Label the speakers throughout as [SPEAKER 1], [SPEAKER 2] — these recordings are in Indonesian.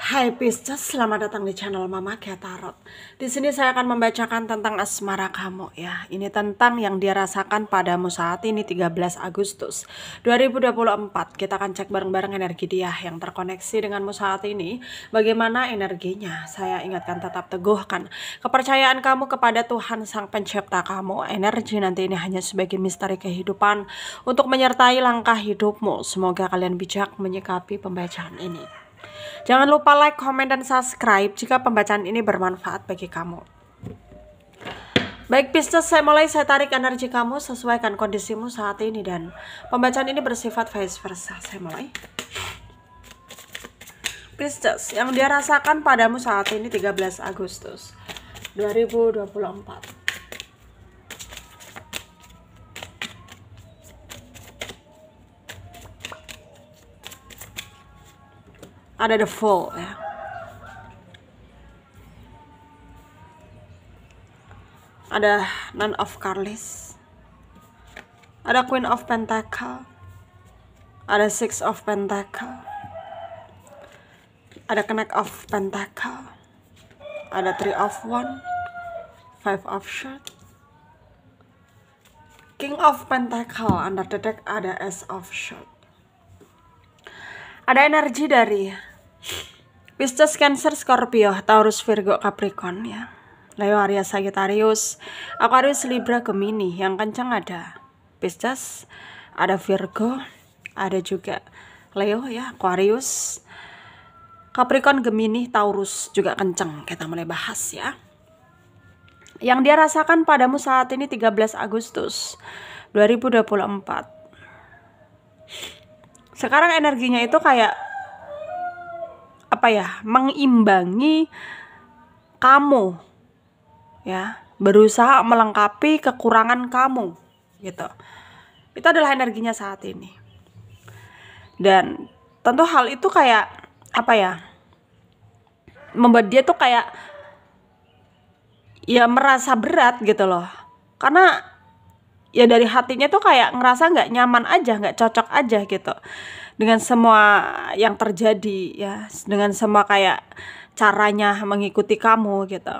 [SPEAKER 1] Hai Pisces, selamat datang di channel Mama Kia Tarot. Di sini saya akan membacakan tentang asmara kamu ya. Ini tentang yang dia rasakan padamu saat ini 13 Agustus 2024. Kita akan cek bareng-bareng energi dia yang terkoneksi denganmu saat ini. Bagaimana energinya? Saya ingatkan tetap teguhkan kepercayaan kamu kepada Tuhan Sang Pencipta kamu. Energi nanti ini hanya sebagai misteri kehidupan untuk menyertai langkah hidupmu. Semoga kalian bijak menyikapi pembacaan ini. Jangan lupa like, komen, dan subscribe jika pembacaan ini bermanfaat bagi kamu. Baik Pisces, saya tarik energi kamu, sesuaikan kondisimu saat ini, dan pembacaan ini bersifat vice versa. Saya mulai. Pisces, yang dia rasakan padamu saat ini 13 Agustus 2024. Ada the Fool ya. Ada Nine of Cups. Ada Queen of Pentacle. Ada Six of Pentacle. Ada Knight of Pentacle. Ada Three of Wands. Five of Swords. King of Pentacle. Under the deck ada Ace of Swords. Ada energi dari Pisces, Cancer, Scorpio, Taurus, Virgo, Capricorn ya. Leo, Aries, Sagittarius, Aquarius, Libra, Gemini. Yang kencang ada Pisces, ada Virgo, ada juga Leo ya, Aquarius, Capricorn, Gemini, Taurus juga kencang. Kita mulai bahas ya. Yang dia rasakan padamu saat ini 13 Agustus 2024. Sekarang energinya itu kayak apa ya, mengimbangi kamu ya, berusaha melengkapi kekurangan kamu gitu. Itu adalah energinya saat ini. Dan tentu hal itu kayak apa ya, membuat dia tuh kayak ya merasa berat gitu loh. Karena ya dari hatinya tuh kayak ngerasa nggak nyaman aja, nggak cocok aja gitu dengan semua yang terjadi ya, dengan semua kayak caranya mengikuti kamu gitu.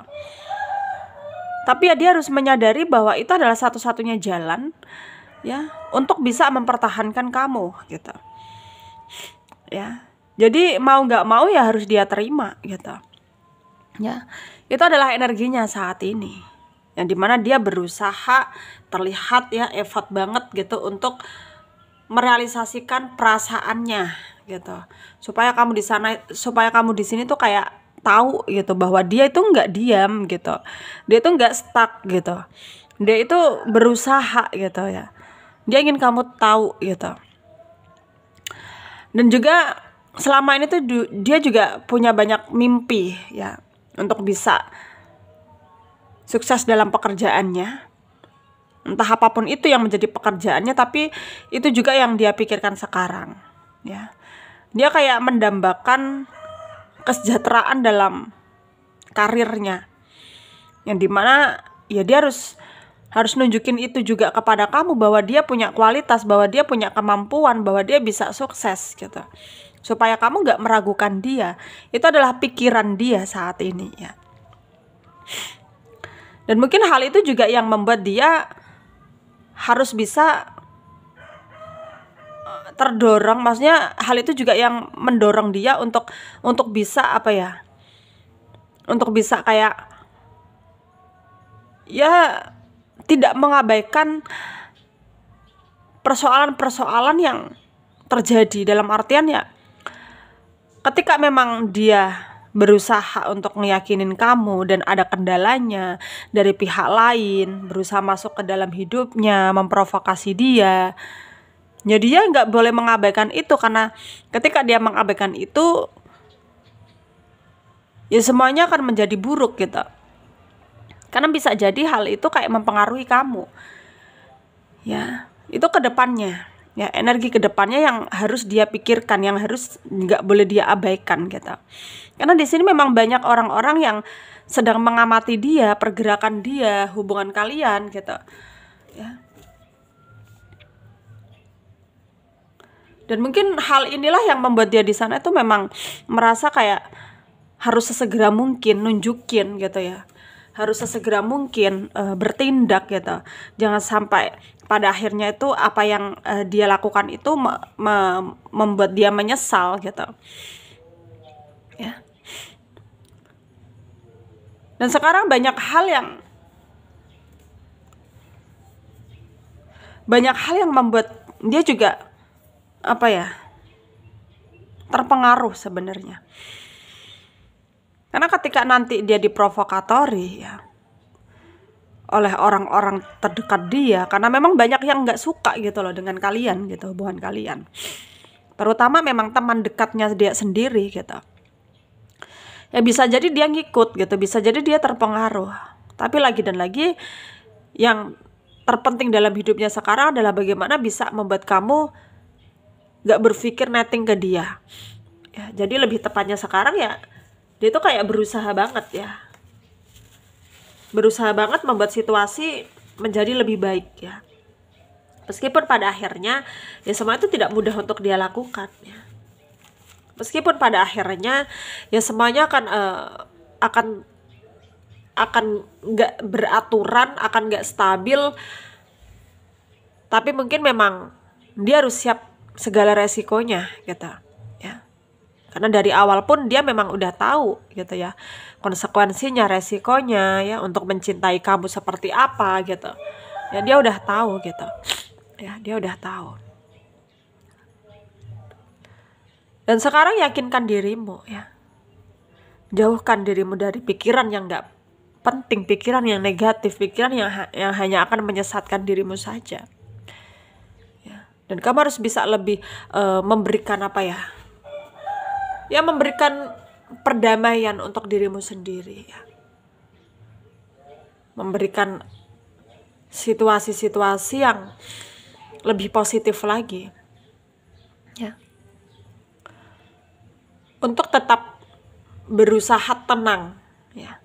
[SPEAKER 1] Tapi ya dia harus menyadari bahwa itu adalah satu-satunya jalan ya untuk bisa mempertahankan kamu gitu ya. Jadi mau nggak mau ya harus dia terima gitu ya. Itu adalah energinya saat ini, yang dimana dia berusaha terlihat ya effort banget gitu untuk merealisasikan perasaannya gitu, supaya kamu di sana, supaya kamu di sini tuh kayak tahu gitu bahwa dia itu nggak diam gitu, dia itu nggak stuck gitu, dia itu berusaha gitu ya, dia ingin kamu tahu gitu. Dan juga selama ini tuh dia juga punya banyak mimpi ya untuk bisa sukses dalam pekerjaannya, entah apapun itu yang menjadi pekerjaannya, tapi itu juga yang dia pikirkan sekarang ya. Dia kayak mendambakan kesejahteraan dalam karirnya, yang dimana ya dia harus nunjukin itu juga kepada kamu, bahwa dia punya kualitas, bahwa dia punya kemampuan, bahwa dia bisa sukses gitu, supaya kamu gak meragukan dia. Itu adalah pikiran dia saat ini ya. Dan mungkin hal itu juga yang membuat dia harus bisa terdorong, maksudnya hal itu juga yang mendorong dia untuk bisa apa ya, untuk bisa kayak ya tidak mengabaikan persoalan-persoalan yang terjadi. Dalam artian ya, ketika memang dia berusaha untuk ngeyakinin kamu dan ada kendalanya dari pihak lain, berusaha masuk ke dalam hidupnya, memprovokasi dia, ya dia nggak boleh mengabaikan itu, karena ketika dia mengabaikan itu ya semuanya akan menjadi buruk gitu. Karena bisa jadi hal itu kayak mempengaruhi kamu ya, itu kedepannya ya, energi kedepannya yang harus dia pikirkan, yang harus nggak boleh dia abaikan gitu. Karena di sini memang banyak orang-orang yang sedang mengamati dia, pergerakan dia, hubungan kalian gitu ya. Dan mungkin hal inilah yang membuat dia di sana itu memang merasa kayak harus sesegera mungkin nunjukin gitu ya, harus sesegera mungkin bertindak gitu. Jangan sampai pada akhirnya itu apa yang dia lakukan itu membuat dia menyesal gitu ya. Dan sekarang banyak hal yang membuat dia juga apa ya, terpengaruh sebenarnya. Karena ketika nanti dia diprovokatori ya oleh orang-orang terdekat dia, karena memang banyak yang nggak suka gitu loh dengan kalian gitu, hubungan kalian. Terutama memang teman dekatnya dia sendiri gitu. Ya bisa jadi dia ngikut gitu, bisa jadi dia terpengaruh. Tapi lagi dan lagi yang terpenting dalam hidupnya sekarang adalah bagaimana bisa membuat kamu gak berpikir netting ke dia ya. Jadi lebih tepatnya sekarang ya, dia tuh kayak berusaha banget ya, berusaha banget membuat situasi menjadi lebih baik ya. Meskipun pada akhirnya ya semua itu tidak mudah untuk dia lakukan ya. Meskipun pada akhirnya ya semuanya akan nggak beraturan, akan nggak stabil. Tapi mungkin memang dia harus siap segala resikonya gitu ya. Karena dari awal pun dia memang udah tahu gitu ya, konsekuensinya, resikonya ya untuk mencintai kamu seperti apa gitu. Ya dia udah tahu gitu. Ya dia udah tahu. Dan sekarang yakinkan dirimu ya. Jauhkan dirimu dari pikiran yang gak penting, pikiran yang negatif, pikiran yang hanya akan menyesatkan dirimu saja. Ya. Dan kamu harus bisa lebih memberikan apa ya? Ya memberikan perdamaian untuk dirimu sendiri ya. Memberikan situasi-situasi yang lebih positif lagi. Ya. Untuk tetap berusaha tenang ya.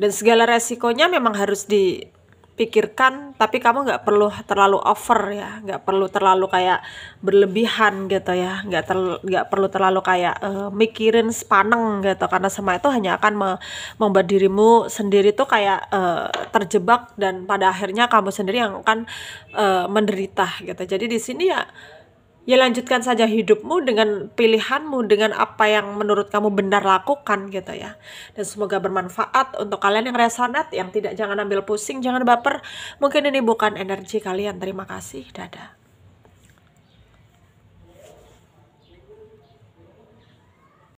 [SPEAKER 1] Dan segala resikonya memang harus dipikirkan, tapi kamu nggak perlu terlalu over ya, nggak perlu terlalu kayak berlebihan gitu ya, nggak perlu terlalu kayak mikirin sepaneng gitu, karena semua itu hanya akan membuat dirimu sendiri tuh kayak terjebak, dan pada akhirnya kamu sendiri yang akan menderita gitu. Jadi di sini ya lanjutkan saja hidupmu dengan pilihanmu, dengan apa yang menurut kamu benar lakukan gitu ya. Dan semoga bermanfaat untuk kalian yang resonate, yang tidak jangan ambil pusing, jangan baper. Mungkin ini bukan energi kalian. Terima kasih, dadah.